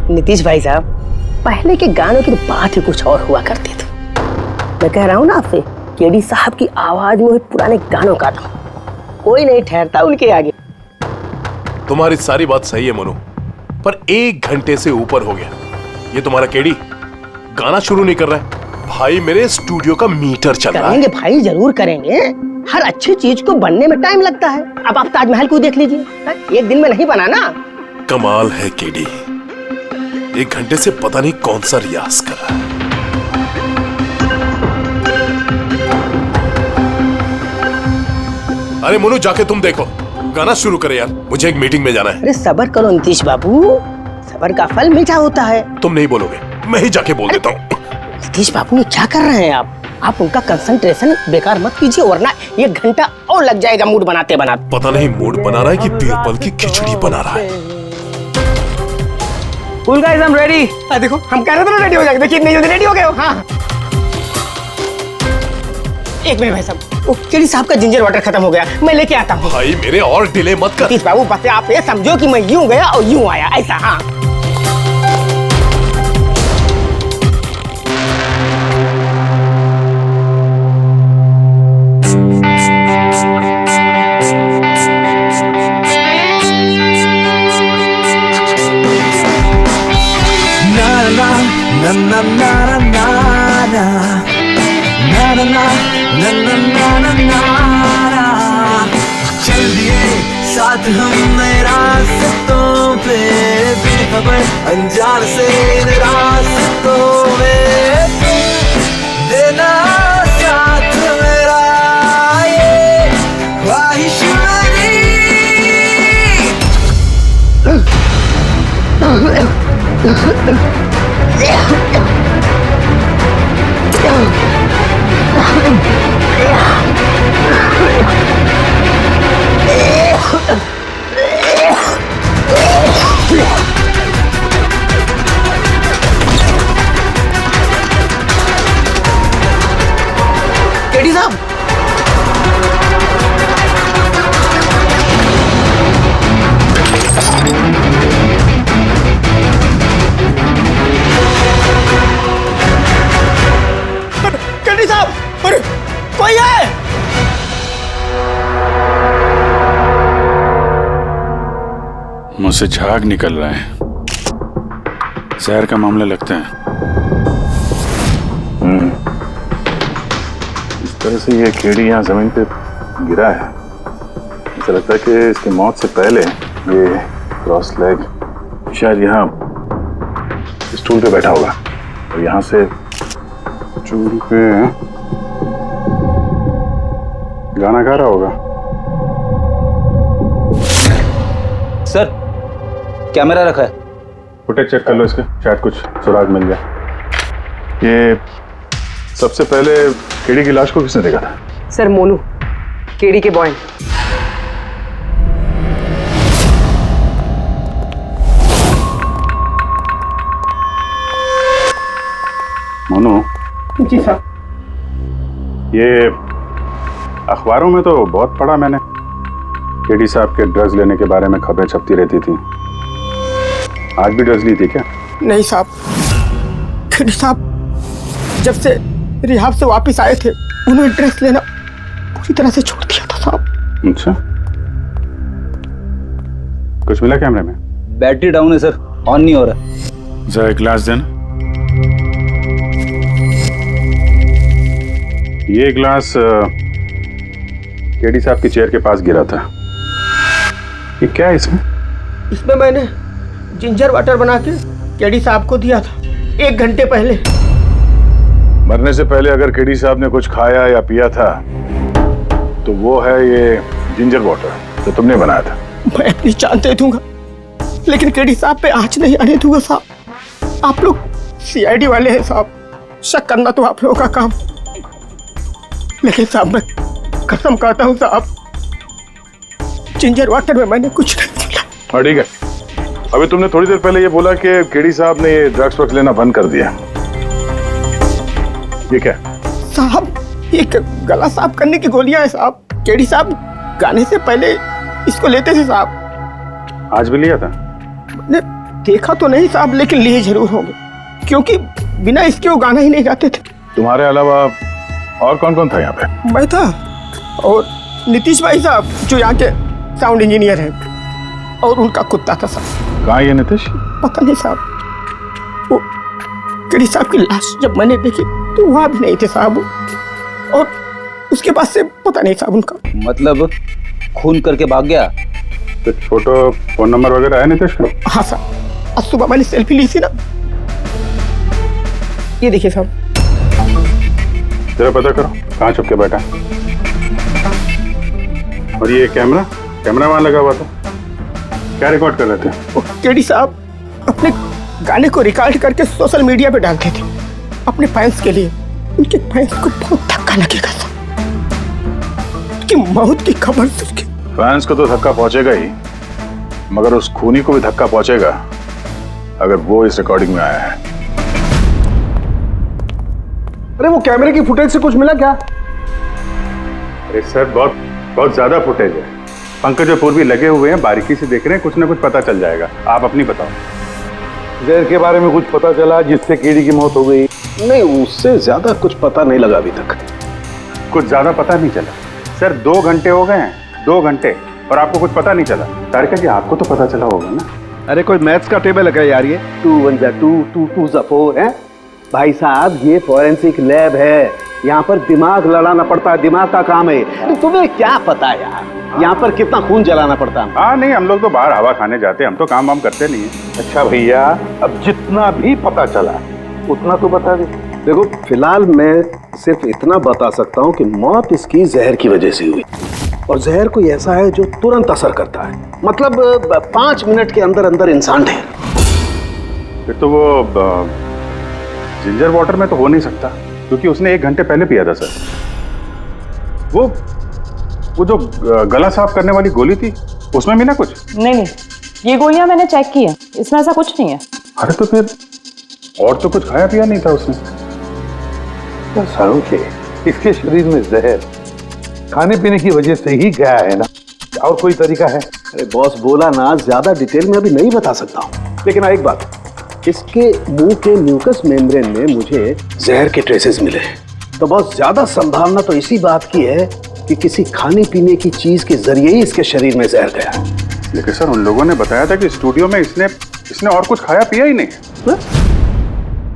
नीतीश भाई साहब, पहले के गानों की बात ही कुछ और हुआ करती थी। मैं कह रहा हूँ ना आपसे, केडी साहब की आवाज में पुराने गानों का था, कोई नहीं ठहरता उनके आगे। तुम्हारी सारी बात सही है मोनू, पर 1 घंटे से ऊपर हो गया, ये तुम्हारा केडी गाना शुरू नहीं कर रहा है। भाई मेरे स्टूडियो का मीटर चल रहा है। करेंगे भाई, जरूर करेंगे। हर अच्छी चीज को बनने में टाइम लगता है। अब आप ताजमहल को देख लीजिए, एक दिन में नहीं बना ना। कमाल है केडी, 1 घंटे से पता नहीं कौन सा रियाज कर रहा है। अरे मोनू, जाके तुम देखो, गाना शुरू करे यार, मुझे एक मीटिंग में जाना है। अरे सब्र करो नीतीश बाबू, सब्र का फल मीठा होता है। तुम नहीं बोलोगे, मैं ही जाके बोल देता हूँ। नीतीश बाबू ने क्या कर रहे हैं आप उनका कंसंट्रेशन बेकार मत कीजिए, वरना 1 घंटा और लग जाएगा मूड बनाते बनाते। पता नहीं मूड बना रहा है कि बीरबल की खिचड़ी बना रहा है। Cool guys, I'm ready। देखो हम कह रहे थे ना रेडी हो जाएगा, देखिए इतनी जल्दी रेडी हो गए हो। हाँ 1 मिनट भाई साहब, वो केडी साहब का जिंजर वाटर खत्म हो गया, मैं लेके आता हूँ। भाई मेरे और डिले मत कर। नीतीश बाबू बस आप ये समझो कि मैं यूं गया और यूं आया, ऐसा। हाँ na na na na na na na na na na na na na चल दिए साथ हम रास्तों पे, बेखबर अनजान से इन रास्तों में देना साथ मेरा, ये ख्वाहिश केडी साहब, केडी साहब, अरे कोई है? मुझसे झाग निकल रहा है, जहर का मामला लगता है। इस तरह से ये केडी यहाँ जमीन पे गिरा है, ऐसा लगता है कि इसकी मौत से पहले ये क्रॉस लेग शायद यहाँ स्टूल पे बैठा होगा और यहाँ से स्टूल पे गाना गा रहा होगा। सर कैमरा रखा है, फुटेज चेक कर लो इसके, शायद कुछ सुराग मिल जाए। ये सबसे पहले केडी की लाश को किसने देखा था? सर मोनू, केडी के बॉय। मोनू जी साहब। ये अखबारों में तो बहुत पढ़ा मैंने, केडी साहब के ड्रग्स लेने के बारे में खबरें छपती रहती थी। आज भी ड्रग्स ली थी क्या? नहीं साहब, केडी साहब जब से रिहाब से वापस आए थे, उन्होंने ड्रग्स लेना पूरी तरह से छोड़ दिया था साहब। अच्छा, कुछ मिला कैमरे में? बैटरी डाउन है सर, ऑन नहीं हो रहा। जरा एक ग्लास देना। ये ग्लास केडी साहब की चेयर के पास गिरा था। ये क्या है इसमें? इसमें मैंने जिंजर वाटर बना के केडी साहब को दिया था 1 घंटे पहले। मरने से पहले अगर केडी साहब ने कुछ खाया या पिया था तो वो है ये जिंजर वाटर जो तुमने बनाया था। मैं अपनी जान दे दूंगा, लेकिन केडी साहब पे आंच नहीं आने दूंगा साहब। आप लोग सीआईडी वाले हैं साहब, शक करना तो आप लोगों का काम, लेकिन साहब मैं कसम खाता हूँ साहब, जिंजर वाटर में मैंने कुछ नहीं किया। हाँ ठीक है, अभी तुमने थोड़ी देर पहले ये बोला कि केडी साहब ने ये ड्रग्स वक्त लेना बंद कर दिया, ये क्या? साहब ये गला साफ करने की गोलियां हैं साहब। केडी साहब गाने से पहले इसको लेते थे साहब। आज भी लिया था? मैंने देखा तो नहीं साहब, लेकिन लिए जरूर होंगे, क्योंकि बिना इसके वो गाना ही नहीं गाते थे। तुम्हारे अलावा और कौन कौन था यहाँ पे? मैं था और नीतीश भाई साहब जो यहाँ के साउंड इंजीनियर हैं, और उनका कुत्ता था साहब। कहाँ है ये नीतीश? पता नहीं साहब, वो केडी साहब की लाश जब मैंने देखी तो वहाँ भी नहीं थे साहब वो। और उसके बाद से पता नहीं साहब उनका। मतलब खून करके भाग गया? कुछ फोटो फोन नंबर वगैरह है नीतीश का? हाँ साहब, आज सुबह मैंने सेल्फी ली थी ना, ये देखिए साहब। जरा पता करो कहाँ छुप के बैठा है। और ये कैमरा वहां लगा हुआ था, क्या रिकॉर्ड कर रहे थे? वो केडी साहब अपने गाने को रिकॉर्ड करके सोशल मीडिया पे डालते थे अपने फैंस के लिए। उनके फैंस को बहुत धक्का लगेगा साहब, उनकी मौत की खबर सुन के। फैंस को तो धक्का पहुंचेगा ही, मगर उस खूनी को भी धक्का पहुंचेगा अगर वो इस रिकॉर्डिंग में आया है। अरे वो कैमरे की फुटेज से कुछ मिला क्या? अरे सर बहुत ज्यादा फुटेज है। पंकज और पूर्वी लगे हुए हैं, बारीकी से देख रहे हैं, कुछ ना कुछ पता चल जाएगा। आप अपनी बताओ। जहर के बारे में कुछ पता चला जिससे केडी की मौत हो गई? नहीं, उससे ज्यादा कुछ पता नहीं लगा अभी तक। कुछ ज्यादा पता नहीं चला सर, 2 घंटे हो गए हैं, 2 घंटे, और आपको कुछ पता नहीं चला। तारिका जी आपको तो पता चला होगा ना? अरे कोई मैथ्स का टेबल लगा यार, ये 2 1 जा 2 2 2 जा 4 है भाई साहब। ये फॉरेंसिक लैब है, यहाँ पर दिमाग लड़ाना पड़ता है, दिमाग का काम है। अरे तुम्हें क्या पता यार, यहाँ पर कितना खून जलाना पड़ता है? हाँ नहीं, हम लोग तो बाहर हवा खाने जाते हैं, हम तो काम वाम करते नहीं है। अच्छा भैया, अब जितना भी पता चला उतना तो बता दे। देखो फिलहाल मैं सिर्फ इतना बता सकता हूँ कि मौत इसकी जहर की वजह से हुई, और जहर कोई ऐसा है जो तुरंत असर करता है, मतलब 5 मिनट के अंदर अंदर इंसान ढेर। फिर तो वो जिंजर वाटर में तो हो नहीं सकता, क्योंकि उसने 1 घंटे पहले पिया था सर। वो जो गला साफ करने वाली गोली थी उसमें मिला कुछ? नहीं, ये गोलियां मैंने चेक की है, इसमें ऐसा कुछ नहीं है। अरे तो फिर और तो कुछ खाया पिया नहीं था उसने? सारों के इसके शरीर में जहर खाने पीने की वजह से ही गया है ना, और कोई तरीका है? अरे बॉस बोला ना, ज्यादा डिटेल में अभी नहीं बता सकता हूँ, लेकिन एक बात, इसके मुंह के म्यूकस मेम्ब्रेन में मुझे जहर के ट्रेसेस मिले, तो बहुत ज्यादा संभावना तो इसी बात की है कि किसी खाने पीने की चीज के जरिए ही इसके शरीर में जहर गया। लेकिन सर उन लोगों ने बताया था कि स्टूडियो में इसने और कुछ खाया पिया ही नहीं।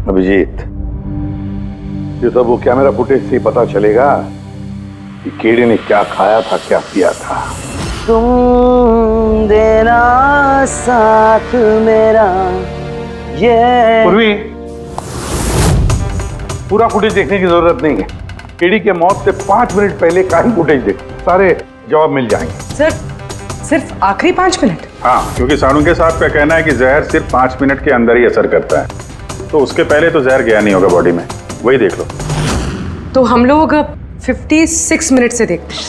अभिजीत, ये तो वो कैमरा फुटेज से पता चलेगा कि केडी ने क्या खाया था, क्या पिया था। तुम देना साथ मेरा, ये पूर्वी, पूरा फुटेज देखने की जरूरत नहीं है। केडी के मौत से 5 मिनट पहले का ही फुटेज देख, सारे जवाब मिल जाएंगे। सर सिर्फ आखिरी 5 मिनट? हाँ, क्योंकि सारुण के साथ का कहना है कि जहर सिर्फ 5 मिनट के अंदर ही असर करता है, तो उसके पहले तो जहर गया नहीं होगा बॉडी में, वही देख लो। तो हम लोग 56 मिनट से देखते हैं।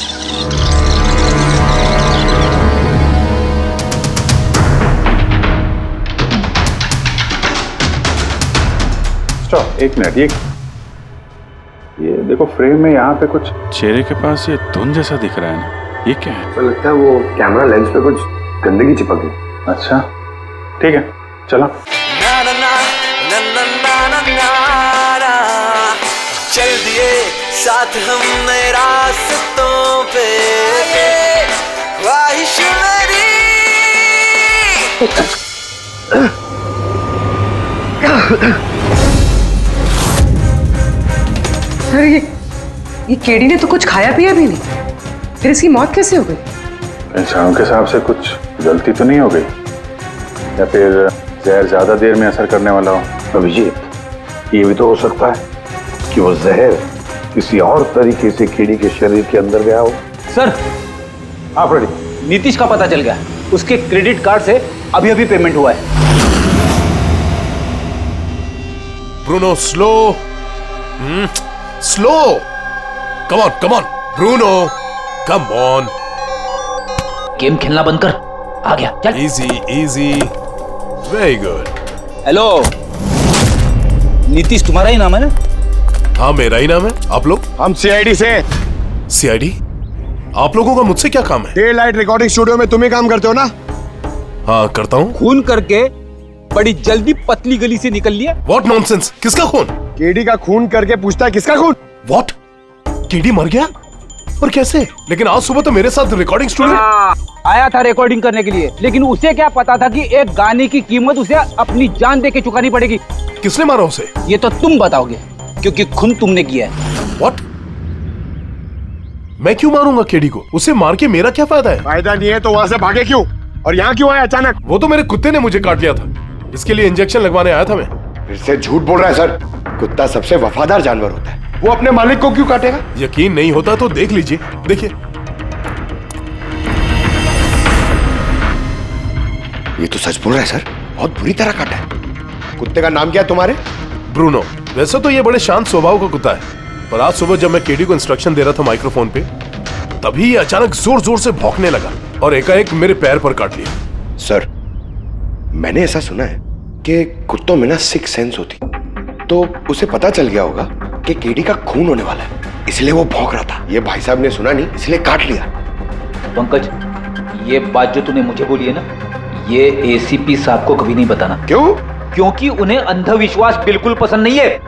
Stop, 1 minute. ये देखो फ्रेम में यहाँ पे कुछ चेहरे के पास ये धुंध जैसा दिख रहा है ना, ये क्या है? तो लगता है वो कैमरा लेंस पे कुछ गंदगी चिपक गई। अच्छा ठीक है, चलो। चल दिए साथ हमने रास्तों पे, ख्वाहिश मेरी। सर ये केडी ने तो कुछ खाया पिया भी नहीं, फिर इसकी मौत कैसे हो गई? इंसानों के हिसाब से कुछ गलती तो नहीं हो गई, या फिर जहर ज्यादा देर में असर करने वाला हो? अभिजीत, ये भी तो हो सकता है कि वो जहर किसी और तरीके से केडी के शरीर के अंदर गया हो। सर, हाँ फ्रेडी, नीतीश का पता चल गया, उसके क्रेडिट कार्ड से अभी अभी पेमेंट हुआ है। Bruno slow, slow, come on Bruno, come on. Game खेलना बंद कर, आ गया, चल। Easy, very good. Hello, Nitish तुम्हारा ही नाम है ना? हाँ मेरा ही नाम है। आप लोग? हम सीआईडी से। सीआईडी? आप लोगों का मुझसे क्या काम है? डे लाइट रिकॉर्डिंग स्टूडियो में तुम ही काम करते हो ना? हाँ करता हूँ। खून करके बड़ी जल्दी पतली गली से निकल लिया। व्हाट नॉनसेंस, किसका खून? केडी का खून करके पूछता है किसका खून? व्हाट, केडी मर गया? और कैसे? लेकिन आज सुबह तो मेरे साथ रिकॉर्डिंग स्टूडियो आया था रिकॉर्डिंग करने के लिए, लेकिन उसे क्या पता था कि एक गाने की कीमत उसे अपनी जान दे के चुकानी पड़ेगी। किसने मारा उसे? ये तो तुम बताओगे, क्योंकि खून तुमने किया है। व्हाट? मैं क्यों मारूंगा केडी को? उसे मार के मेरा क्या फायदा है? फायदा नहीं है तो वहां से भागे क्यों? और यहाँ क्यों आया अचानक? वो तो मेरे कुत्ते ने मुझे काट लिया था, इसके लिए इंजेक्शन लगवाने आया था मैं। फिर से झूठ बोल रहा है सर। कुत्ता सबसे वफादार जानवर होता है, वो अपने मालिक को क्यों काटेगा? यकीन नहीं होता तो देख लीजिए, देखिए। ये तो सच बोल रहा है सर, बहुत बुरी तरह काटा है। कुत्ते का नाम क्या है तुम्हारे? ब्रूनो। वैसे तो ये बड़े शांत स्वभाव का कुत्ता है, पर आज सुबह जब मैं केडी को इंस्ट्रक्शन दे रहा था माइक्रोफोन पे, तभी ये अचानक जोर जोर से भौंकने लगा और एकाएक मेरे पैर पर काट लिया। सर, मैंने ऐसा सुना है कि कुत्तों में ना सिक्स सेंस होती, तो उसे पता चल गया होगा कि केडी का खून होने वाला है, इसलिए वो भौंक रहा था। ये भाई साहब ने सुना नहीं, इसलिए काट लिया। पंकज, ये बात जो तूने मुझे बोली है ना, ये एसीपी साहब को कभी नहीं बताना। क्यों? क्योंकि उन्हें अंधविश्वास बिल्कुल पसंद नहीं है।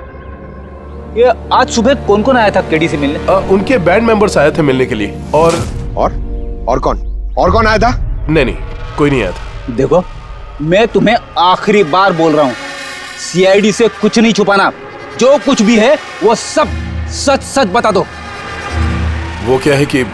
ये आज सुबह कौन कौन आया था केडी से मिलने? उनके बैंड मेंबर्स आए थे मिलने के लिए। और कौन आया था? नहीं, कोई नहीं आया था। देखो, मैं तुम्हें आखिरी बार बोल रहा हूँ, सीआईडी से कुछ नहीं छुपाना। जो कुछ भी है वो सब सच सच बता दो। वो क्या है कि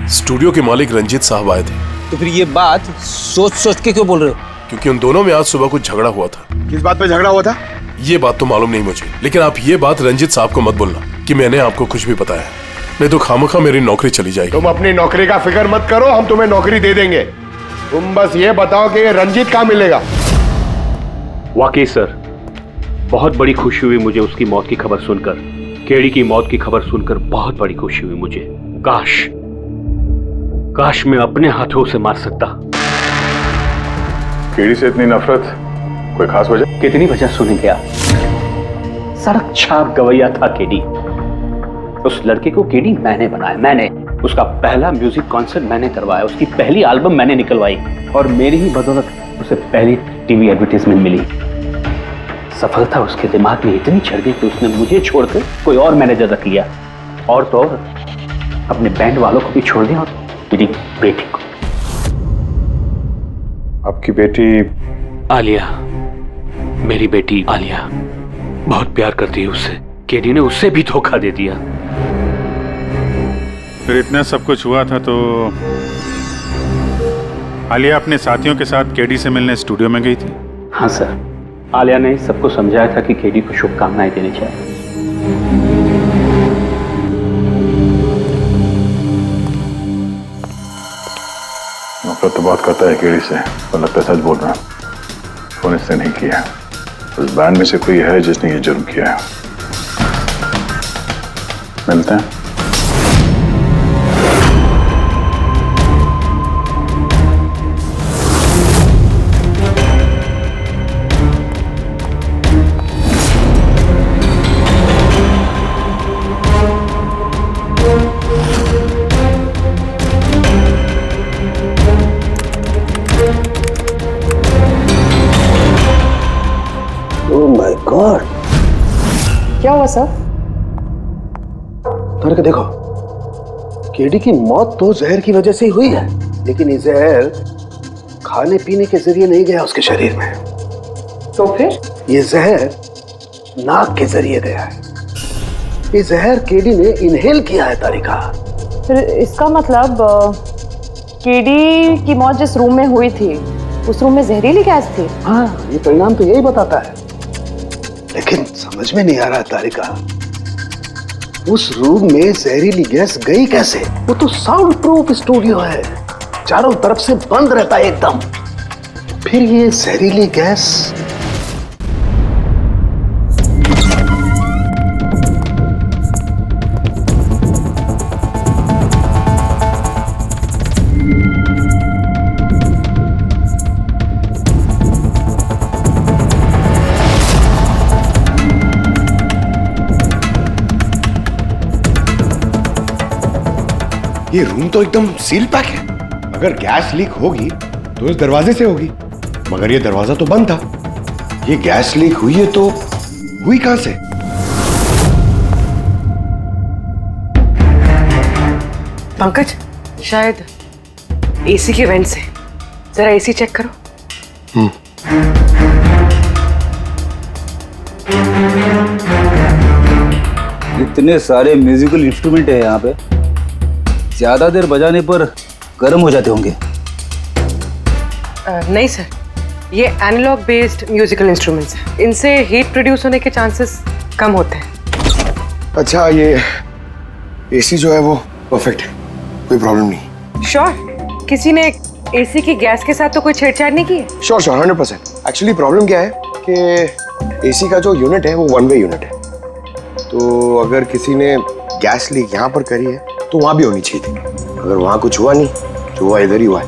स्टूडियो के मालिक रंजीत साहब आए थे। तो फिर ये बात सोच सोच के क्यों बोल रहे हो? क्योंकि उन दोनों में आज सुबह कुछ झगड़ा हुआ था। किस बात पे झगड़ा हुआ था? ये बात तो मालूम नहीं मुझे, लेकिन आप ये बात रंजीत साहब को मत बोलना कि मैंने आपको कुछ भी बताया, नहीं तो खामखा मेरी नौकरी चली जाएगी। तुम अपनी नौकरी का फिक्र मत करो, हम तुम्हें नौकरी दे देंगे। तुम बस ये बताओ कि रंजीत कहाँ मिलेगा। वाकई सर, बहुत बड़ी खुशी हुई मुझे उसकी मौत की खबर सुनकर। केडी की मौत की खबर सुनकर बहुत बड़ी खुशी हुई मुझे। काश मैं अपने हाथों से मार सकता। केडी से इतनी नफरत, कोई खास वजह? कितनी वजह सुनेंगे आप? सड़क छाप गवैया था केडी। उस लड़के को केडी मैंने बनाया, मैंने उसका पहला म्यूजिक कॉन्सर्ट मैंने करवाया, उसकी पहली एल्बम मैंने निकलवाई, और मेरी ही बदौलत उसे पहली टीवी एडवर्टाइजमेंट मिली। सफलता उसके दिमाग में इतनी चढ़ गई कि उसने मुझे छोड़कर कोई और मैनेजर रख लिया, और तो और अपने बैंड वालों को भी छोड़ दिया, और मेरी बेटी को। आपकी बेटी आलिया, मेरी बेटी आलिया बहुत प्यार करती है उससे। केडी ने उससे भी धोखा दे दिया। फिर इतना सब कुछ हुआ था तो आलिया अपने साथियों के साथ केडी से मिलने स्टूडियो में गई थी? हाँ सर, आलिया ने सबको समझाया था कि केडी को शुभकामनाएं देनी चाहिए। नफरत तो बात करता है केडी से, पर लगता है सच बोल रहा है। फोन इससे नहीं किया, उस बैंड में से कोई है जिसने ये जुर्म किया है। मिलते हैं। गॉड, क्या हुआ सर? करके देखो, केडी की मौत तो जहर की वजह से ही हुई है, लेकिन ये जहर खाने पीने के जरिए नहीं गया उसके शरीर में। तो फिर? ये जहर नाक के जरिए गया है। ये जहर केडी ने इनहेल किया है तारिका। फिर इसका मतलब केडी की मौत जिस रूम में हुई थी, उस रूम में जहरीली गैस थी? हाँ, ये परिणाम तो यही बताता है, लेकिन समझ में नहीं आ रहा तारिका, उस रूम में जहरीली गैस गई कैसे? वो तो साउंड प्रूफ स्टूडियो है, चारों तरफ से बंद रहता है एकदम। फिर ये जहरीली गैस ये रूम तो एकदम सील पैक है। अगर गैस लीक होगी तो इस दरवाजे से होगी, मगर ये दरवाजा तो बंद था। ये गैस लीक हुई है तो हुई कहां से? पंकज, शायद एसी के वेंट से। जरा एसी चेक करो। इतने सारे म्यूजिकल इंस्ट्रूमेंट है यहाँ पे, ज्यादा देर बजाने पर गर्म हो जाते होंगे। नहीं सर, ये एनालॉग बेस्ड म्यूजिकल इंस्ट्रूमेंट्स हैं। इनसे हीट प्रोड्यूस होने के चांसेस कम होते हैं। अच्छा, ये एसी जो है वो परफेक्ट है, कोई प्रॉब्लम नहीं? श्योर। किसी ने एसी की गैस के साथ तो कोई छेड़छाड़ नहीं की है? श्योर 100%। एक्चुअली प्रॉब्लम क्या है कि एसी का जो यूनिट है वो वन वे यूनिट है, तो अगर किसी ने गैस लीक यहाँ पर करी है तो वहाँ भी होनी चाहिए थी। अगर वहाँ कुछ हुआ नहीं, जो हुआ इधर ही हुआ है।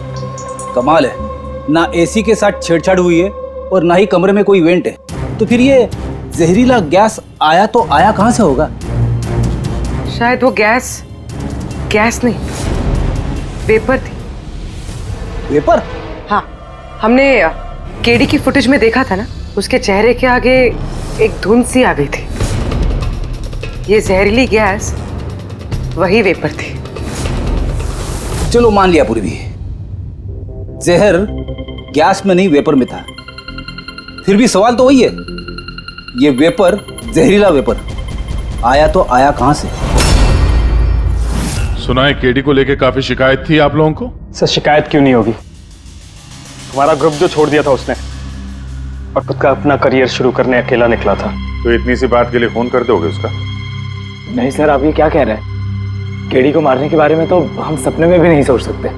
कमाल है, ना एसी के साथ छेड़छाड़ हुई है और ना ही कमरे में कोई वेंट है, तो फिर ये जहरीला गैस आया तो आया कहाँ से होगा? शायद वो गैस नहीं, वेपर थी। वेपर? हाँ, हमने केडी की फुटेज में देखा था ना, उसके चेहरे के आगे एक धुंध सी आ गई थी। ये जहरीली गैस वही वेपर थी। चलो मान लिया पूर्वी, जहर गैस में नहीं वेपर में था, फिर भी सवाल तो वही है, ये वेपर, जहरीला वेपर आया तो आया कहां से? सुना है केडी को लेके काफी शिकायत थी आप लोगों को? सर शिकायत क्यों नहीं होगी, हमारा ग्रुप जो छोड़ दिया था उसने, और खुद का अपना करियर शुरू करने अकेला निकला था। तो इतनी सी बात के लिए खून कर दोगे उसका? नहीं सर, आप ये क्या कह रहे हैं? केडी को मारने के बारे में तो हम सपने में भी नहीं सोच सकते।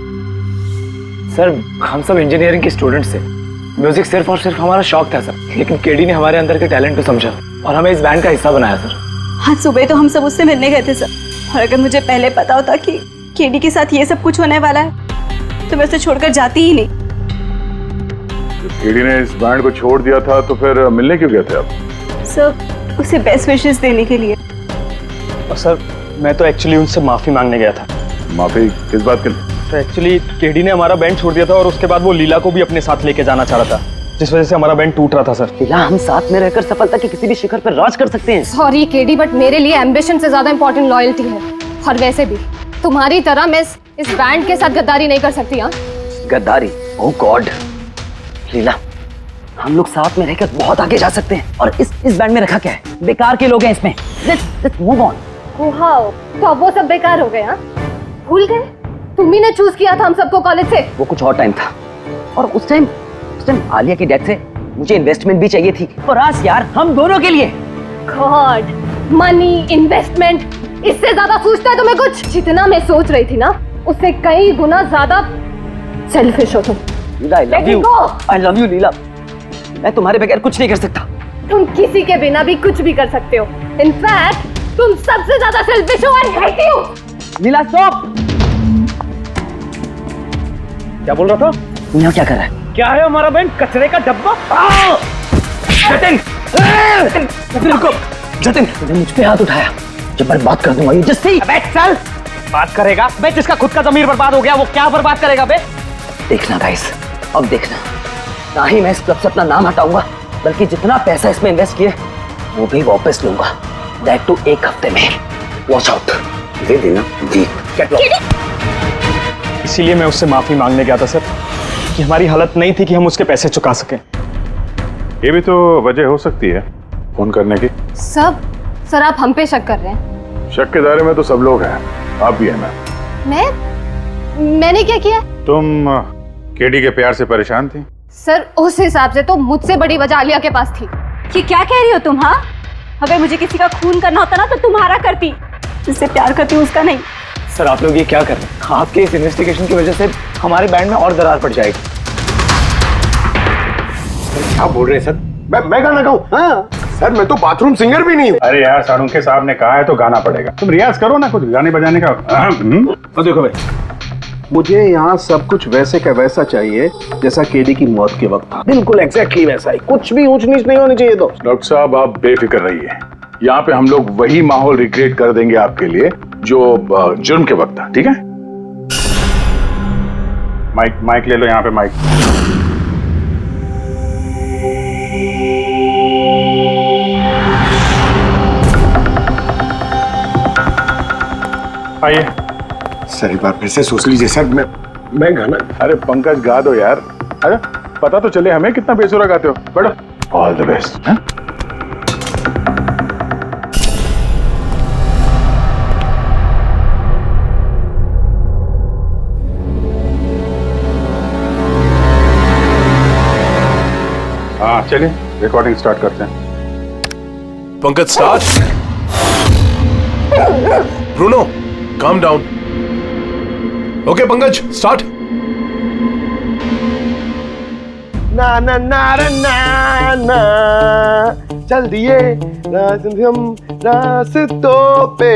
सर हम सब इंजीनियरिंग के स्टूडेंट्स थे, म्यूजिक सिर्फ और सिर्फ हमारा शौक था सर, लेकिन केडी ने हमारे अंदर के टैलेंट को समझा और हमें इस बैंड का हिस्सा बनाया सर। आज सुबह तो हम सब उससे मिलने गए थे सर, और अगर मुझे पहले पता होता कि केडी के साथ ये सब कुछ होने वाला है तो मैं उसे छोड़कर जाती ही नहीं। केडी ने इस बैंड को छोड़ दिया था तो फिर मिलने क्यों गए थे आप? सर उसे बेस्ट विशेस देने के लिए। और सर मैं तो एक्चुअली उनसे माफी मांगने गया था। माफी किस बात के लिए? तो एक्चुअली केडी ने हमारा बैंड छोड़ दिया था और उसके बाद वो लीला को भी अपने साथ लेके जाना चाह रहा था, जिस वजह से हमारा बैंड टूट रहा था सर। लीला, हम साथ में रहकर सफलता के किसी भी शिखर पर राज कर सकते हैं। सॉरी केडी, बट मेरे लिए एम्बिशन से ज्यादा इंपॉर्टेंट लॉयल्टी है, और वैसे भी तुम्हारी तरह मैं इस बैंड के साथ गद्दारी नहीं कर सकती। हाँ, गद्दारी? ओह गॉड लीला, हम लोग साथ में रहकर बहुत आगे जा सकते हैं, और इस बैंड में रखा क्या है? बेकार के लोग हैं इसमें। Let's move on. वाओ, तो अब वो सब बेकार हो गए? हाँ, भूल गए? तुम्ही ने चूज किया था हम सबको कॉलेज से। वो कुछ और टाइम था, और उस टाइम आलिया की डेथ से मुझे इन्वेस्टमेंट भी चाहिए थी, और आज यार हम दोनों के लिए। गॉड, मनी, इन्वेस्टमेंट, इससे ज्यादा सोचता है तुम्हें कुछ? जितना मैं सोच रही थी ना, उससे कई गुना ज्यादा सेल्फिश हो तुम। लीला, I love you लीला, मैं तुम्हारे बगैर कुछ नहीं कर सकता। तुम किसी के बिना भी कुछ भी कर सकते हो। इनफैक्ट तुम सबसे ज्यादा सेल्फिश हो। I hate you। Leela stop. क्या बोल रहा था? यहाँ क्या कर रहा है? क्या है हमारा बैंड? कचरे का डब्बा? जतिन, रुको। जतिन, तूने मुझ पे हाथ उठाया, जब मैं बात कर दूंगा ये जस्सी। बैठ चल। बात करेगा बे? जिसका खुद का ज़मीर बर्बाद हो गया वो क्या बर्बाद करेगा बे? देखना गाइस, अब देखना, ना ही मैं इस क्लब से अपना नाम हटाऊंगा, बल्कि जितना पैसा इसमें इन्वेस्ट किए वो भी वापस लूंगा, दैट टू 1 हफ्ते में। Watch out. दे देना जी। इसीलिए मैं उससे माफी मांगने गया था सर, कि हमारी हालत नहीं थी कि हम उसके पैसे चुका सकें। ये भी तो वजह हो सकती है फोन करने की। सर आप हम पे शक कर रहे हैं? शक के दायरे में तो सब लोग हैं, आप भी है ना। मैंने क्या किया? तुम केडी के प्यार से परेशान थी? सर उस हिसाब से तो मुझसे बड़ी वजह आलिया के पास थी। ये क्या कह रही हो तुम? हाँ, अगर मुझे किसी का खून करना होता ना तो तुम्हारा करती, जिससे प्यार करती हूँ उसका नहीं। सर आप लोग ये क्या कर रहे हैं? आपके इस इन्वेस्टिगेशन की वजह से हमारे बैंड में और दरार पड़ जाएगी। क्या बोल रहे हैं सर? मैं गाना गाऊं? हाँ सर, मैं तो बाथरूम सिंगर भी नहीं हूँ। अरे यार, सारुंखे साहब ने कहा है तो गाना पड़ेगा, तुम रियाज करो ना कुछ गाने बजाने का। और देखो भाई, मुझे यहाँ सब कुछ वैसे का वैसा चाहिए जैसा केडी की मौत के वक्त था, बिल्कुल एग्जैक्टली वैसा ही, कुछ भी ऊंच नीच नहीं होनी चाहिए। तो डॉक्टर साहब आप बेफिक्र रहिए, यहाँ पे हम लोग वही माहौल रिक्रिएट कर देंगे आपके लिए जो जुर्म के वक्त था, ठीक है? माइक ले लो, यहाँ पे माइक। आइए सर एक बार फिर से सोच लीजिए सर, मैं गाना। अरे पंकज गा दो यार, अरे पता तो चले हमें कितना बेसुरा गाते हो। बैठो। All the best. हाँ चलिए रिकॉर्डिंग स्टार्ट करते हैं। Pankaj start. Bruno calm down. Okay Pankaj start. ना ना ना ना ना चल दिए हम रास्तों पे,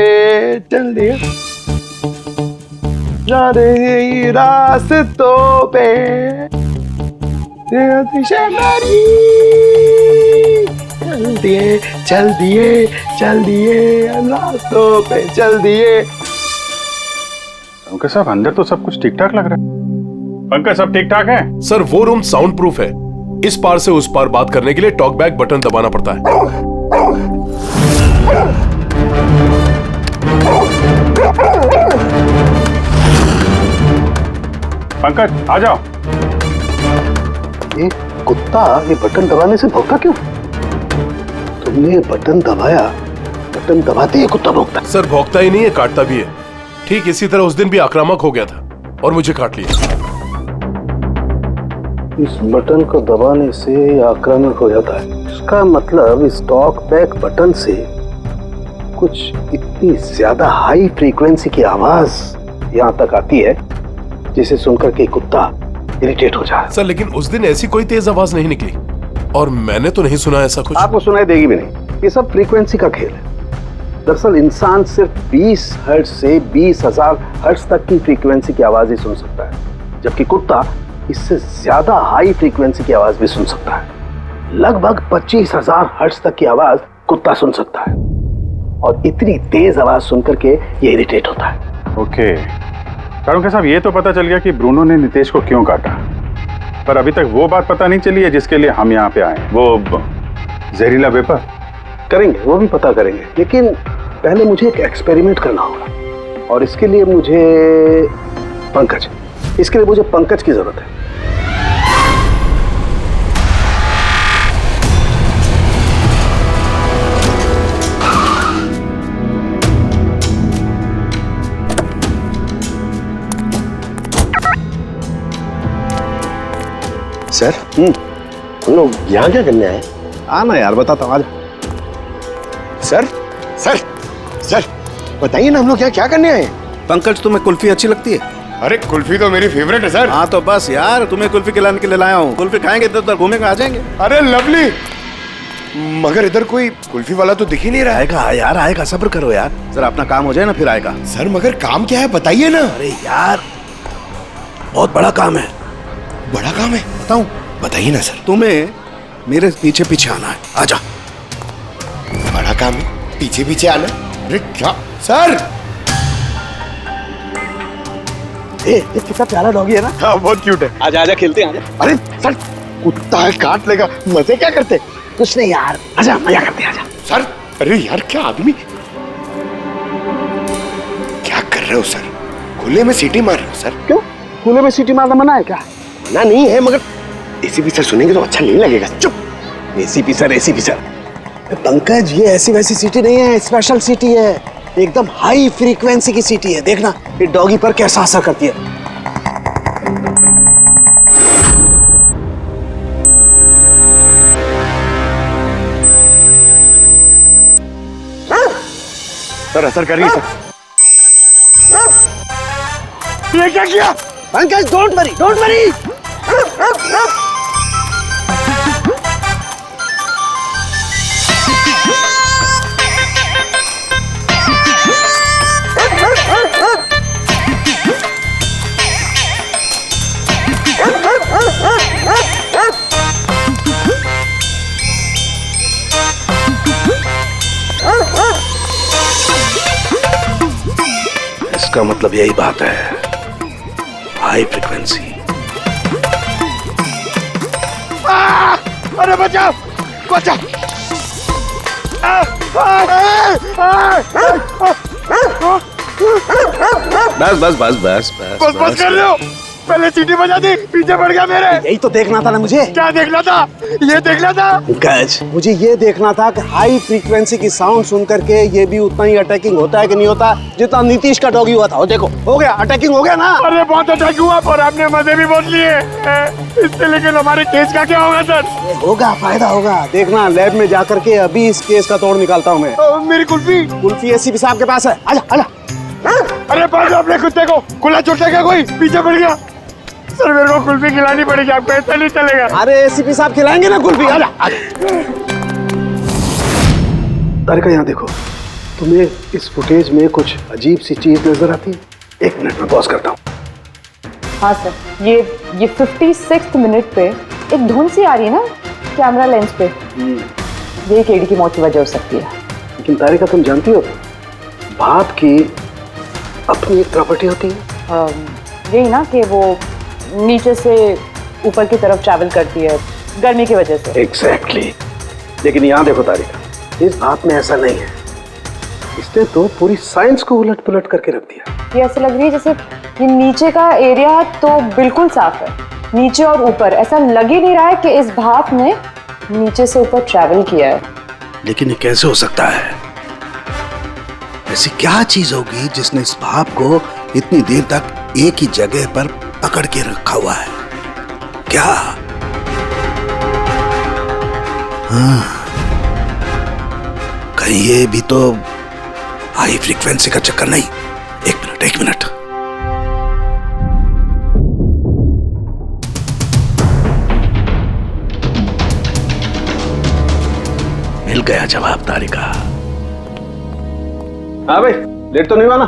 चल दिए रास्तों पे चल दिए रास्तों पे, चल दिए। पंकज साहब अंदर तो सब कुछ ठीक ठाक लग रहा है। पंकज सब ठीक ठाक है? सर वो रूम साउंड प्रूफ है, इस पार से उस पार बात करने के लिए टॉक बैक बटन दबाना पड़ता है। पंकज आ जाओ। ये कुत्ता ये बटन दबाने से भौंका क्यों? तुमने ये बटन दबाया, बटन दबाते ही कुत्ता भौंकता। सर भौंकता ही नहीं है, काटता भी है। ठीक इसी तरह उस दिन भी आक्रामक हो गया था और मुझे काट लिया। इस बटन को दबाने से आक्रामक हो जाता है। इसका मतलब इस टॉक बैक बटन से कुछ इतनी ज्यादा हाई फ्रीक्वेंसी की आवाज यहाँ तक आती है जिसे सुनकर के कुत्ता इरिटेट हो जाए। सर लेकिन उस दिन ऐसी कोई तेज आवाज नहीं निकली और मैंने तो नहीं सुना ऐसा कुछ। आपको सुनाई देगी भी नहीं, ये सब फ्रीक्वेंसी का खेल है। दरअसल इंसान सिर्फ 20 हर्ट्ज से 20,000 हर्ट्ज तक की फ्रीक्वेंसी की आवाज ही सुन सकता है, जबकि कुत्ता इससे ज्यादा हाई फ्रीक्वेंसी की आवाज भी सुन सकता है। लगभग 25,000 हर्ट्ज तक की आवाज कुत्ता सुन सकता है और इतनी तेज आवाज सुनकर के ये इरिटेट होता है। ओके कारुंके साहब, ये तो पता चल गया कि ब्रूनो ने नितेश को क्यों काटा, पर अभी तक वो बात पता नहीं चली है जिसके लिए हम यहाँ पे आए। वो जहरीला वेपर करेंगे, वो भी पता करेंगे, लेकिन पहले मुझे एक एक्सपेरिमेंट करना होगा और इसके लिए मुझे पंकज की जरूरत है। सर हम लोग यहाँ क्या करने आए? आना यार, बताता हूँ। सर सर सर बताइए ना, हम लोग क्या करने आए? पंकज तुम्हें कुल्फी अच्छी लगती है? अरे कुल्फी तो मेरी फेवरेट है सर। हाँ तो बस यार, तुम्हें कुल्फी खिलाने के लिए लाया हूँ। कुल्फी खाएंगे तो उधर घूमेंगे, आ जाएंगे। अरे लवली, मगर इधर कोई कुल्फी वाला तो दिख ही नहीं रहा है। आएगा यार, आएगा, सब्र करो यार, जरा अपना काम हो जाए ना फिर आएगा। सर मगर काम क्या है बताइए ना। अरे यार बहुत बड़ा काम है। बड़ा काम है? बताऊं? बताइए ना सर। तुम्हें मेरे पीछे पीछे आना है, आजा। बड़ा काम है, पीछे पीछे आना? अरे क्या सर? ये कितना प्यारा डॉगी है ना। हाँ बहुत क्यूट है। आजा आजा, खेलते हैं, आजा। अरे सर कुत्ता है, काट लेगा। मजे क्या करते? कुछ नहीं यार, आजा मजा करते हैं, आजा। सर अरे यार क्या आदमी, क्या कर रहे हो सर? खुले में सीटी मार रहे हो सर? क्यों? खुले में सीटी मारना मना है क्या? मना नहीं है, मगर एसीपी सर सुनेंगे तो अच्छा नहीं लगेगा। चुप। ACP sir, ACP sir. Pankaj ये ऐसी वैसी सीटी नहीं है, स्पेशल सीटी है, एकदम हाई फ्रीक्वेंसी की सीटी है। देखना ये डॉगी पर कैसा असर करती है। सर असर कर रही है सर। ये क्या किया? Pankaj don't worry, don't worry. इसका मतलब यही बात है, हाई फ्रीक्वेंसी। अरे बचाओ बचाओ। बस बस बस बस बस बस कर रहे हो, पहले सीटी बजा दी, पीछे पड़ गया मेरे। यही तो देखना था ना मुझे। क्या देखना था? ये देखना था पंकज, मुझे ये देखना था कि हाई फ्रीक्वेंसी की साउंड सुन करके ये भी उतना ही अटैकिंग होता है कि नहीं होता जितना नीतीश का डॉगी हुआ था। देखो हो गया, अटैकिंग हो गया ना। अरे बहुत अटैक हुआ पर आपने मजे भी बहुत लिए इससे, लेकिन हमारे केस का क्या होगा सर? होगा, फायदा होगा। देखना लैब में जाकर के अभी इस केस का तोड़ निकालता हूँ मैं। मेरी कुल्फी कुल्फी एसीपी साहब के पास है, आजा आजा। अरे पास अपने कुत्ते को, खुला छोटे का कोई पीछे पड़ गया। सर मेरे को कुल्फी खिलानी पड़ेगी, आपको ऐसा नहीं चलेगा। अरे एसीपी साहब खिलाएंगे ना कुल्फी, आजा आजा। तारिका यहाँ देखो, तुम्हें इस फुटेज में कुछ अजीब सी चीज नजर आती है? 1 मिनट में पॉज करता हूँ। हाँ सर, ये 56th मिनट पे एक धुन सी आ रही है ना कैमरा लेंस पे, ये केडी की मौत की वजह हो सकती है। लेकिन तारिका तुम जानती हो भाप की अपनी एक प्रॉपर्टी होती है। यही ना कि वो नीचे से ऊपर की तरफ ट्रैवल करती है गर्मी की वजह से। एग्जैक्टली। लेकिन यहाँ देखो तारिका, इस भाप में ऐसा नहीं है। इसने तो पूरी साइंस को उलट पुलट करके रख दिया। ये ऐसे लग रही है जैसे ये नीचे का एरिया तो बिल्कुल साफ है, नीचे और ऊपर ऐसा लग ही नहीं रहा है कि इस भाप ने नीचे से ऊपर ट्रैवल किया है। लेकिन ये कैसे हो सकता है? ऐसी क्या चीज होगी जिसने इस भाप को इतनी देर तक एक ही जगह पर पकड़ के रखा हुआ है? क्या? हाँ, कहीं ये भी तो हाई फ्रीक्वेंसी का चक्कर नहीं? 1 मिनट। मिल गया जवाब तारिका। हाँ भाई, लेट तो नहीं हुआ ना?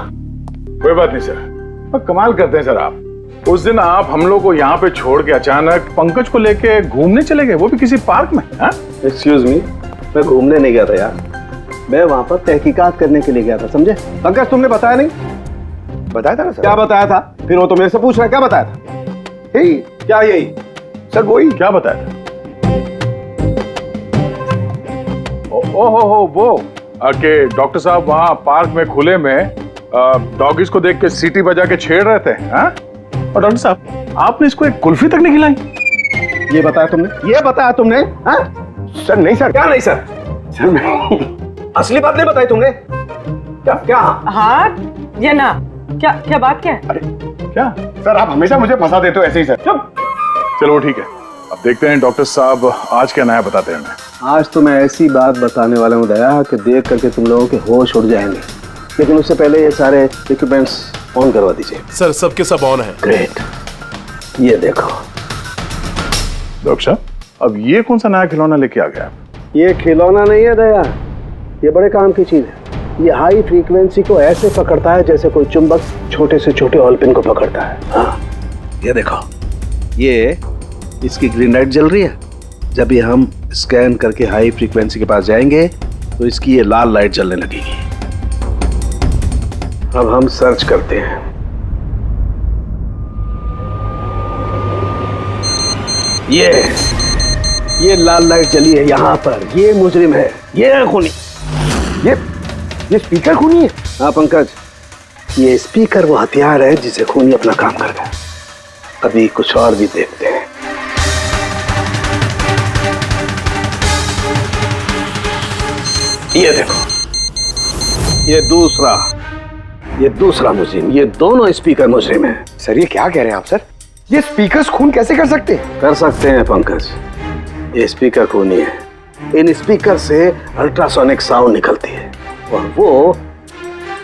कोई बात नहीं सर। कमाल करते हैं सर आप। उस दिन आप हम लोग को यहाँ पे छोड़ के अचानक पंकज को लेके घूमने चले गए, वो भी किसी पार्क में। एक्सक्यूज मी, मैं घूमने नहीं गया था यार, मैं वहां पर तहकीकात करने के लिए गया था, समझे? पंकज तुमने बताया नहीं? बताया था ना सर। क्या बताया था? फिर वो तो मेरे से पूछ रहा है, क्या बताया था? यही। क्या यही? सर वही। क्या बताया था? वो कि डॉक्टर साहब वहाँ पार्क में खुले में डॉगीज को देख के सीटी बजा के छेड़ रहे थे। और डॉक्टर साहब आपने इसको एक कुल्फी तक नहीं खिलाई। ये बताया तुमने? ये बताया तुमने? हाँ? सर नहीं सर। क्या नहीं सर? सर नहीं, असली बात नहीं बताई तुमने। क्या? हाँ या ना? क्या बात क्या है? अरे क्या सर, आप हमेशा मुझे फंसा देते हो ऐसे ही सर। चलो ठीक है, अब देखते हैं डॉक्टर साहब आज क्या नया बताते हैं। आज तो मैं ऐसी बात बताने वाला हूँ दया कि देख करके तुम लोगों के होश उड़ जाएंगे। लेकिन उससे पहले ये सारे इक्विपमेंट्स ऑन करवा दीजिए। सर सबके सब ऑन है। ग्रेट। ये देखो डॉक्टर साहब, अब ये कौन सा नया खिलौना लेके आ गया? ये खिलौना नहीं है दया, ये बड़े काम की चीज है। ये हाई फ्रीक्वेंसी को ऐसे पकड़ता है जैसे कोई चुंबक छोटे से छोटे ऑलपिन को पकड़ता है। हाँ, ये देखो, ये इसकी ग्रीन लाइट जल रही है। जब ये हम स्कैन करके हाई फ्रीक्वेंसी के पास जाएंगे तो इसकी ये लाल लाइट जलने लगेगी। अब हम सर्च करते हैं। ये लाल लाइट जली है यहाँ पर। ये मुजरिम है, ये है खूनी। ये स्पीकर खूनी है? हाँ पंकज, ये स्पीकर वो हथियार है जिसे खूनी अपना काम कर गया। अभी कुछ और भी देखते हैं। ये देखो, ये दूसरा मुजरिम। ये दोनों स्पीकर मुजरिम हैं। सर ये क्या कह रहे हैं आप सर? ये स्पीकर्स खून कैसे कर सकते हैं? कर सकते हैं पंकज, ये स्पीकर खूनी है। इन स्पीकर से अल्ट्रासोनिक साउंड निकलती है और वो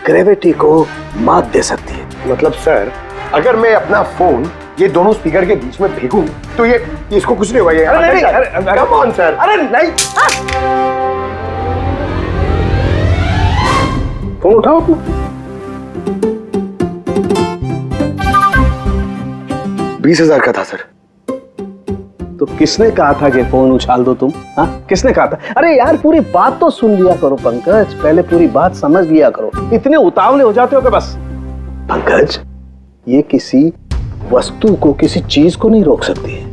ग्रेविटी को मात दे सकती है। मतलब सर, अगर मैं अपना फोन ये दोनों स्पीकर के बीच में फेंकूं तो ये इसको कुछ नहीं हुआ। ये अरे नहीं, कम ऑन सर। अरे नहीं, फोन उठाओ अपना। 20,000 का था सर। तो किसने कहा था कि फोन उछाल दो तुम? हाँ, किसने कहा था? अरे यार पूरी बात तो सुन लिया करो पंकज, पहले पूरी बात समझ लिया करो। इतने उतावले हो जाते हो कि बस। पंकज, ये किसी वस्तु को, किसी चीज को नहीं रोक सकती है।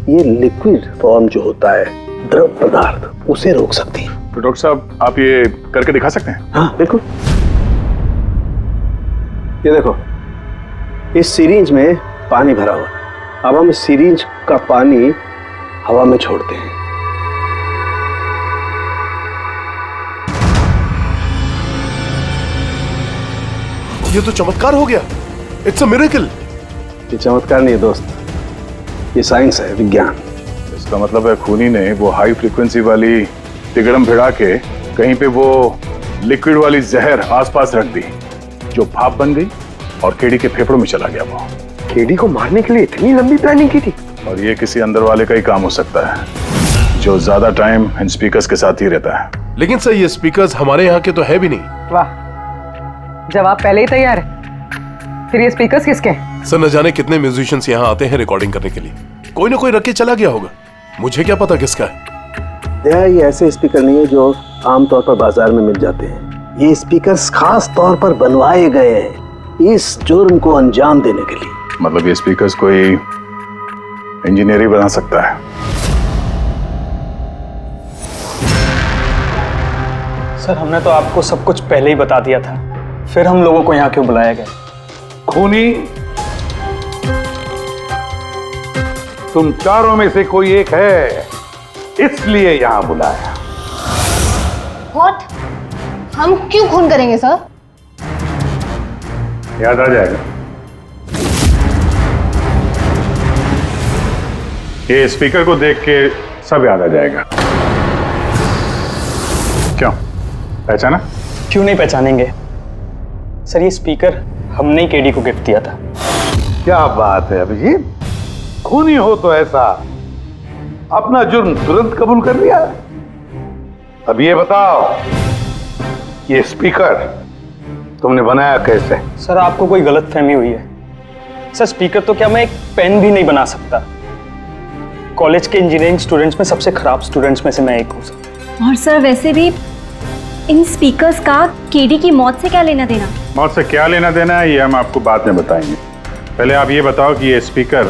ये लिक्विड फॉर्म जो होता है, द्रव पदार्थ, उसे रोक सकती है। तो डॉक्टर साहब आप ये करके दिखा सकते हैं? हाँ बिल्कुल। ये देखो, इस सिरिंज में पानी भरा हुआ, अब हम इस सिरिंज का पानी हवा में छोड़ते हैं। ये तो चमत्कार हो गया। It's a miracle. ये चमत्कार नहीं है दोस्त, ये साइंस है, विज्ञान। इसका मतलब है खूनी ने वो हाई फ्रीक्वेंसी वाली तिगड़म भिड़ा के कहीं पे वो लिक्विड वाली जहर आसपास रख दी, जो भाप बन गई और केडी के फेफड़ों में चला गया। वो केडी को मारने के लिए इतनी लंबी प्लानिंग की थी। और ये किसी अंदर वाले का ही काम हो सकता है, जो ज्यादा टाइम इन स्पीकर्स के साथ ही रहता है। लेकिन सर ये स्पीकर्स हमारे यहाँ के तो है भी नहीं। वाह, जवाब पहले ही तैयार है। फिर ये स्पीकर्स किसके हैं? सर न जाने कितने म्यूजिशियंस यहाँ आते हैं रिकॉर्डिंग करने के लिए, कोई ना कोई रख के चला गया होगा। मुझे क्या पता किसका है। ये ऐसे स्पीकर नहीं है जो आमतौर पर बाजार में मिल जाते हैं। ये स्पीकर्स खास तौर पर बनवाए गए हैं इस जुर्म को अंजाम देने के लिए। मतलब ये स्पीकर्स कोई इंजीनियर ही बना सकता है। सर हमने तो आपको सब कुछ पहले ही बता दिया था, फिर हम लोगों को यहाँ क्यों बुलाया गया? खूनी तुम चारों में से कोई एक है, इसलिए यहां बुलाया। व्हाट? हम क्यों खून करेंगे सर? याद आ जाएगा। ये स्पीकर को देख के सब याद आ जाएगा। क्यों, पहचाना? क्यों नहीं पहचानेंगे सर, ये स्पीकर हमने ही केडी को गिफ्ट दिया था। क्या बात है अभिजीत, खूनी हो तो ऐसा अपना जुर्म तुरंत कबूल कर लिया। अब ये बताओ, ये स्पीकर तुमने बनाया कैसे? सर आपको कोई गलतफहमी हुई है। सर स्पीकर तो क्या मैं एक पेन भी नहीं बना सकता। कॉलेज के इंजीनियरिंग स्टूडेंट्स में सबसे खराब स्टूडेंट्स में से मैं एक हूँ सर। और सर वैसे भी इन स्पीकर्स का केडी की मौत से क्या लेना देना? मौत से क्या लेना देना है ये हम आपको बाद में बताएंगे। पहले आप ये बताओ कि ये स्पीकर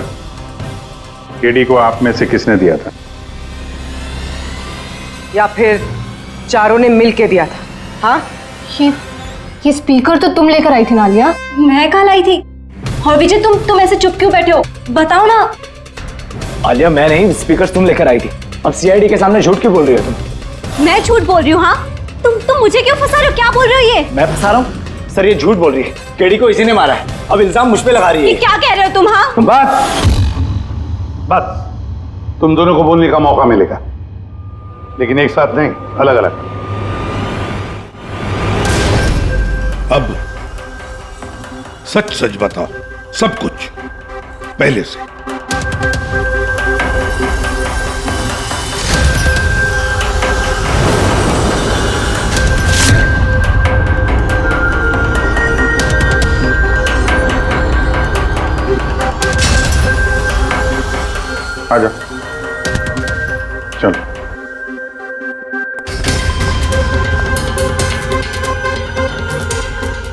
केडी को आप में से किसने दिया था? या फिर चारों ने मिल के दिया था? हाँ, ये स्पीकर तो तुम लेकर आई थी नालिया। मैं कहाँ लाई थी? और विजय तुम ऐसे चुप क्यों बैठे हो? बताओ ना। आलिया मैं नहीं, स्पीकर्स तुम लेकर आई थी। अब सीआईडी के सामने झूठ क्यों बोल रही हो तुम? मैं झूठ बोल रही हूँ? हाँ, तुम मुझे क्यों फंसा रहे हो? क्या बोल रहे हो ये? मैं फंसा रहा हूँ? सर ये झूठ बोल रही है, केडी को इसी ने मारा है। अब इल्जाम मुझ पे लगा रही है। क्या कह रहे हो तुम? हाँ बस तुम दोनों को बोलने का मौका मिलेगा, लेकिन एक साथ नहीं, अलग अलग। अब सच सच बताओ, सब कुछ पहले से। आजा, चलो।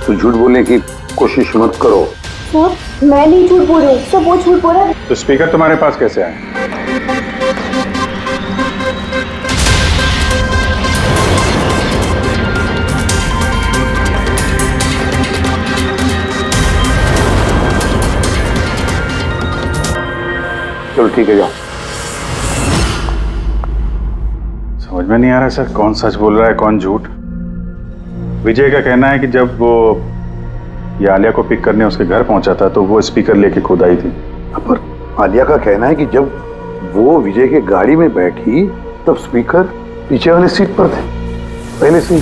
तो झूठ बोलने की कोशिश मत करो। सर मैं नहीं झूठ बोल रही हूँ, सब वो झूठ बोल रहा है। तो स्पीकर तुम्हारे पास कैसे आए? चलो ठीक है, जाओ। समझ में नहीं आ रहा सर, कौन सच बोल रहा है कौन झूठ। विजय का कहना है कि जब वो ये आलिया को पिक करने उसके घर पहुंचा था तो वो स्पीकर लेके खुद आई थी। पर आलिया का कहना है कि जब वो विजय के गाड़ी में बैठी तब स्पीकर पीछे वाली सीट पर थे पहले से।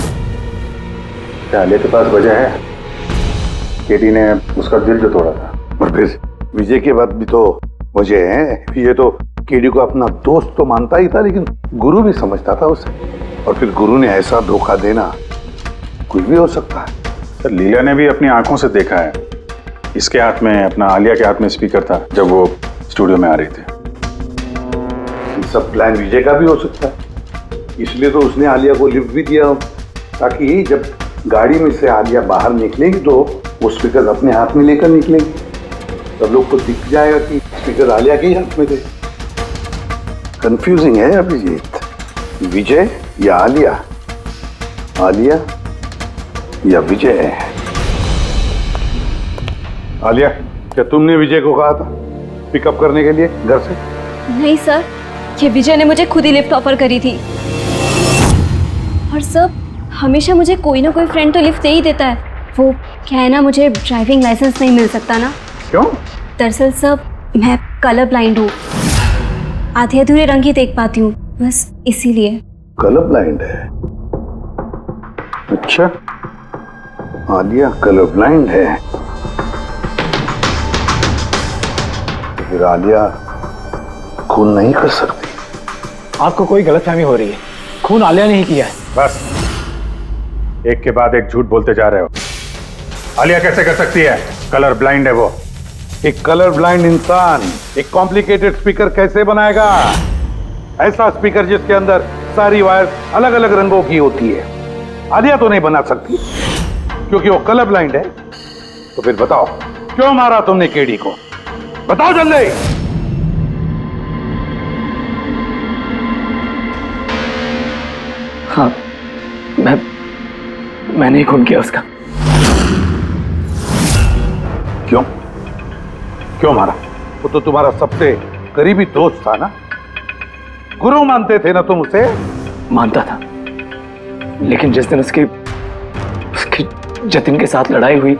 क्या आलिया के पास वजह है? केडी ने उसका दिल जो तोड़ा था। और फिर विजय के बाद भी तो वजह है। ये तो केडी को अपना दोस्त तो मानता ही था, लेकिन गुरु भी समझता था उसे। और फिर गुरु ने ऐसा धोखा देना, कुछ भी हो सकता है। सर लीला ने भी अपनी आंखों से देखा है, इसके हाथ में, अपना आलिया के हाथ में स्पीकर था जब वो स्टूडियो में आ रही थी। ये सब प्लान विजय का भी हो सकता है, इसलिए तो उसने आलिया को लिफ्ट भी दिया, ताकि जब गाड़ी में से आलिया बाहर निकलेगी तो वो स्पीकर अपने हाथ में लेकर निकलेगी, सब लोग को दिख जाएगा कि स्पीकर आलिया के ही हाथ में थे। कंफ्यूजिंग है अभिजीत, विजय या आलिया, आलिया या विजय। आलिया, क्या तुमने विजय को कहा था पिकअप करने के लिए घर से? नहीं सर, ये विजय ने मुझे खुद ही लिफ्ट ऑफर करी थी। और सर, हमेशा मुझे कोई ना कोई फ्रेंड तो लिफ्ट दे ही देता है। वो क्या है ना, मुझे ड्राइविंग लाइसेंस नहीं मिल सकता ना। क्यों? दरअसल सर, मैं कलर ब्लाइंड हूँ, आधे अधूरे रंग ही देख पाती हूँ, बस इसीलिए। कलर ब्लाइंड है? अच्छा, आलिया कलर ब्लाइंड है। तो फिर आलिया खून नहीं कर सकती। आपको कोई गलतफहमी हो रही है, खून आलिया ने ही किया है। बस, एक के बाद एक झूठ बोलते जा रहे हो। आलिया कैसे कर सकती है? कलर ब्लाइंड है वो। एक कलर ब्लाइंड इंसान एक कॉम्प्लिकेटेड स्पीकर कैसे बनाएगा? ऐसा स्पीकर जिसके अंदर सारी वायर अलग अलग रंगों की होती है, आलिया तो नहीं बना सकती क्योंकि वो कलर ब्लाइंड है। तो फिर बताओ, क्यों मारा तुमने केडी को? बताओ जल्दी। हाँ, मैंने ही खून किया उसका। क्यों? क्यों मारा? वो तो तुम्हारा सबसे करीबी दोस्त था ना, गुरु मानते थे ना तुम उसे? मानता था, लेकिन जिस दिन उसकी जतिन के साथ लड़ाई हुई,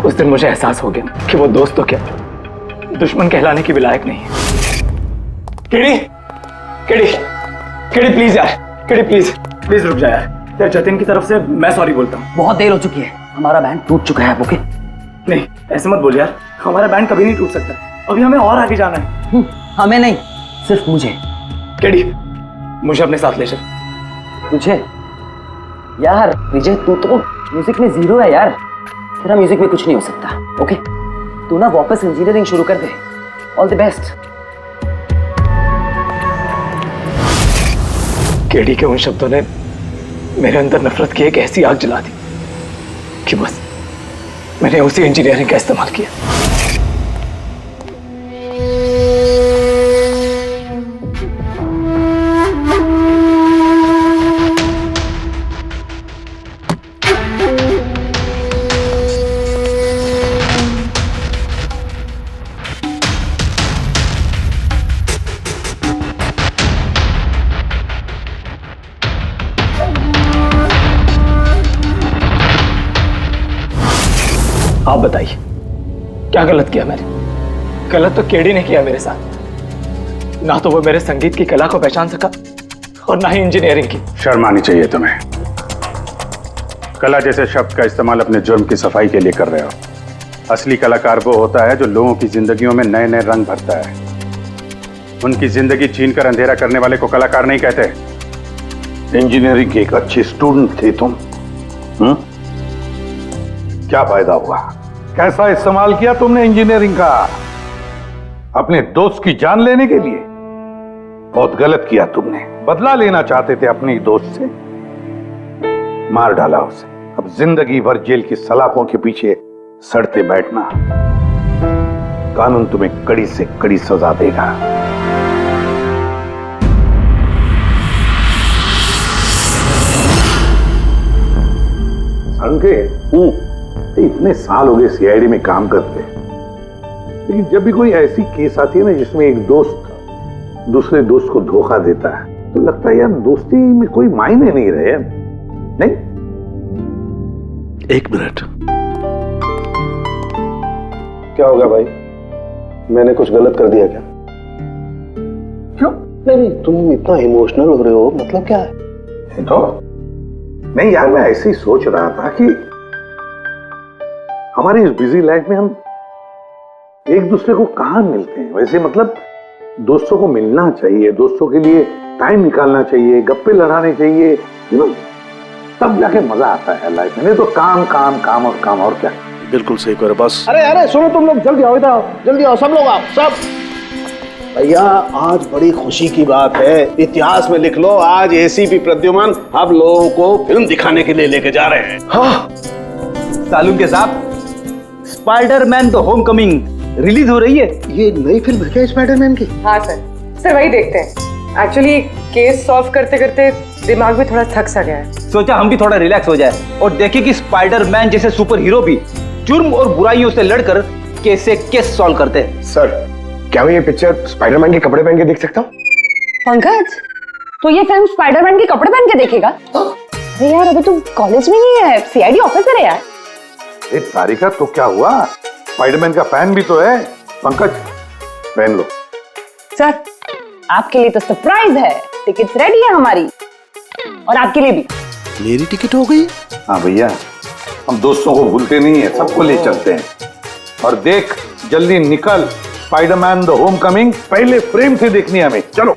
उस दिन मुझे एहसास हो गया कि वो दोस्त तो क्या, दुश्मन कहलाने की भी लायक नहीं है। केडी, केडी, केडी प्लीज यार, केडी प्लीज रुक जा यार। जतिन की तरफ से मैं सॉरी बोलता हूँ। बहुत देर हो चुकी है, हमारा बैंड टूट चुका है। ओके? नहीं, ऐसे मत बोल यार, हमारा बैंड कभी नहीं टूट सकता। अभी हमें और आगे जाना है। हमें नहीं, सिर्फ मुझे। केडी, मुझे अपने साथ ले चल। तुझे? यार विजय, तू तो म्यूजिक में जीरो है यार, तेरा म्यूजिक में कुछ नहीं हो सकता। ओके? तू ना वापस इंजीनियरिंग शुरू कर दे। All the best. केडी के उन शब्दों ने मेरे अंदर नफरत की एक ऐसी आग जला दी कि बस मैंने उसी इंजीनियरिंग का इस्तेमाल किया। आप बताइए, क्या गलत किया मैंने? गलत तो केडी ने किया मेरे साथ। ना तो वो मेरे संगीत की कला को पहचान सका और ना ही इंजीनियरिंग की। शर्म आनी चाहिए तुम्हें। कला जैसे शब्द का इस्तेमाल अपने जुर्म की सफाई के लिए कर रहे हो। असली कलाकार वो होता है जो लोगों की जिंदगियों में नए नए रंग भरता है। उनकी जिंदगी छीनकर अंधेरा करने वाले को कलाकार नहीं कहते। इंजीनियरिंग के एक अच्छे स्टूडेंट थे तुम। क्या फायदा हुआ? कैसा इस्तेमाल किया तुमने इंजीनियरिंग का? अपने दोस्त की जान लेने के लिए? बहुत गलत किया तुमने। बदला लेना चाहते थे अपने दोस्त से, मार डाला उसे। अब जिंदगी भर जेल की सलाखों के पीछे सड़ते बैठना। कानून तुम्हें कड़ी से कड़ी सजा देगा। संके, इतने साल हो गए सीआईडी में काम करते, लेकिन जब भी कोई ऐसी केस आती है ना जिसमें एक दोस्त दूसरे दोस्त को धोखा देता है, तो लगता है यार दोस्ती में कोई मायने नहीं रहे। नहीं? एक मिनट। क्या होगा भाई? मैंने कुछ गलत कर दिया क्या? क्यों? नहीं, तुम इतना इमोशनल हो रहे हो, मतलब क्या है? तो नहीं यार, मैं ऐसे ही सोच रहा था कि हमारी इस बिजी लाइफ में हम एक दूसरे को कहाँ मिलते हैं। वैसे मतलब दोस्तों को मिलना चाहिए, दोस्तों के लिए टाइम निकालना चाहिए, गप्पे लड़ाने चाहिए, तब जाके मजा आता है लाइफ में। नहीं तो काम काम काम और काम, और क्या। बिल्कुल सही करो बस। अरे अरे सुनो तुम लोग, जल्दी आओ, इधर आओ, जल्दी आओ, सब लोग आओ, सब। भैया आज बड़ी खुशी की बात है, इतिहास में लिख लो, आज एसीपी प्रद्युमन आप लोगों को फिल्म दिखाने के लिए लेके जा रहे हैं। हाँ सालून के साथ स्पाइडरमैन द होमकमिंग रिलीज हो रही है। ये नई फिल्म है क्या स्पाइडरमैन की? हाँ सर वही देखते हैं। एक्चुअली केस सॉल्व करते करते दिमाग भी थोड़ा थक सा गया है। सोचा हम भी थोड़ा रिलैक्स हो जाए और देखें कि स्पाइडरमैन जैसे सुपर हीरो भी जुर्म और बुराइयों से लड़कर केस से केस सॉल्व करते हैं। सर, क्या मैं ये पिक्चर स्पाइडरमैन के कपड़े पहन के देख सकता हूँ? पंकज, तो ये फिल्म स्पाइडरमैन के कपड़े पहन के देखेगा? अरे यार, अभी तू कॉलेज में ही है, सीआईडी ऑफिसर है यार। ए तारिका, तो क्या हुआ? स्पाइडरमैन का फैन भी तो है। पंकज, पहन लो। सर, आपके लिए तो सरप्राइज है, टिकट्स रेडी है हमारी, और आपके लिए भी। मेरी टिकट हो गई? हाँ भैया, हम दोस्तों को भूलते नहीं है, सबको ले चलते हैं। और देख, जल्दी निकल, स्पाइडरमैन द होम कमिंग पहले फ्रेम से देखनी है हमें। चलो।